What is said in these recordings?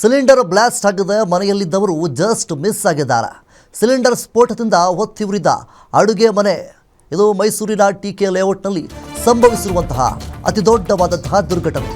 Cylinder blast ಆಗಿದೆ. ಮನೆಯಲ್ಲಿದ್ದವರು just miss ಆಗಿದ್ದಾರೆ. Cylinder ಸ್ಫೋಟದಿಂದ ಹೊತ್ತಿ ಉರಿದ ಅಡುಗೆ ಮನೆ. ಇದು ಮೈಸೂರಿನ ಟಿಕೆ ಲೇಔಟ್ನಲ್ಲಿ ಸಂಭವಿಸಿರುವಂತಹ ಅತಿ ದೊಡ್ಡವಾದಂತಹ ದುರ್ಘಟನೆ.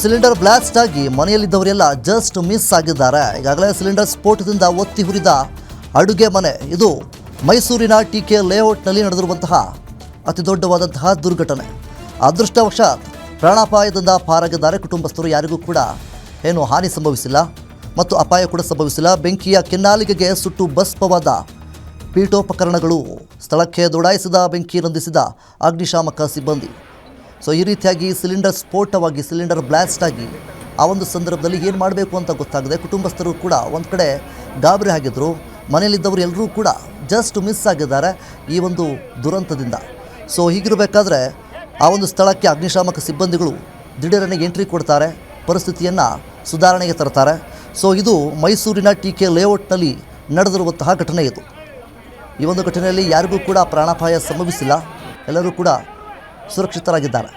ಸಿಲಿಂಡರ್ ಬ್ಲಾಸ್ಟ್ ಆಗಿ ಮನೆಯಲ್ಲಿದ್ದವರೆಲ್ಲ ಜಸ್ಟ್ ಮಿಸ್ ಆಗಿದ್ದಾರೆ. ಈಗಾಗಲೇ ಸಿಲಿಂಡರ್ ಸ್ಫೋಟದಿಂದ ಒತ್ತಿ ಹುರಿದ ಅಡುಗೆ ಮನೆ. ಇದು ಮೈಸೂರಿನ ಟಿಕೆ ಲೇಔಟ್ನಲ್ಲಿ ನಡೆದಿರುವಂತಹ ಅತಿ ದೊಡ್ಡವಾದಂತಹ ದುರ್ಘಟನೆ. ಅದೃಷ್ಟವಶಾತ್ ಪ್ರಾಣಾಪಾಯದಿಂದ ಪಾರಾಗಿದ್ದಾರೆ ಕುಟುಂಬಸ್ಥರು. ಯಾರಿಗೂ ಕೂಡ ಏನು ಹಾನಿ ಸಂಭವಿಸಿಲ್ಲ ಮತ್ತು ಅಪಾಯ ಕೂಡ ಸಂಭವಿಸಿಲ್ಲ. ಬೆಂಕಿಯ ಕೆನ್ನಾಲಿಗೆಗೆ ಸುಟ್ಟು ಭಸ್ಮವಾದ ಪೀಠೋಪಕರಣಗಳು. ಸ್ಥಳಕ್ಕೆ ದೌಡಾಯಿಸಿದ ಬೆಂಕಿ ನಂದಿಸಿದ ಅಗ್ನಿಶಾಮಕ ಸಿಬ್ಬಂದಿ. ಈ ರೀತಿಯಾಗಿ ಸಿಲಿಂಡರ್ ಸ್ಫೋಟವಾಗಿ ಸಿಲಿಂಡರ್ ಬ್ಲಾಸ್ಟ್ ಆಗಿ ಆ ಒಂದು ಸಂದರ್ಭದಲ್ಲಿ ಏನು ಮಾಡಬೇಕು ಅಂತ ಗೊತ್ತಾಗದೆ ಕುಟುಂಬಸ್ಥರು ಕೂಡ ಒಂದು ಕಡೆ ಗಾಬರಿ ಆಗಿದ್ದರು. ಮನೆಯಲ್ಲಿದ್ದವರು ಎಲ್ಲರೂ ಕೂಡ ಜಸ್ಟ್ ಮಿಸ್ ಆಗಿದ್ದಾರೆ ಈ ಒಂದು ದುರಂತದಿಂದ. ಹೀಗಿರಬೇಕಾದ್ರೆ ಆ ಒಂದು ಸ್ಥಳಕ್ಕೆ ಅಗ್ನಿಶಾಮಕ ಸಿಬ್ಬಂದಿಗಳು ದಿಢೀರನೆ ಎಂಟ್ರಿ ಕೊಡ್ತಾರೆ, ಪರಿಸ್ಥಿತಿಯನ್ನು ಸುಧಾರಣೆಗೆ ತರ್ತಾರೆ. ಇದು ಮೈಸೂರಿನ ಟಿಕೆ ಲೇಔಟ್ನಲ್ಲಿ ನಡೆದಿರುವಂತಹ ಘಟನೆ. ಇದು ಈ ಒಂದು ಘಟನೆಯಲ್ಲಿ ಯಾರಿಗೂ ಕೂಡ ಪ್ರಾಣಾಪಾಯ ಸಂಭವಿಸಿಲ್ಲ. ಎಲ್ಲರೂ ಕೂಡ ಸುರಕ್ಷಿತರಾಗಿದ್ದಾರೆ.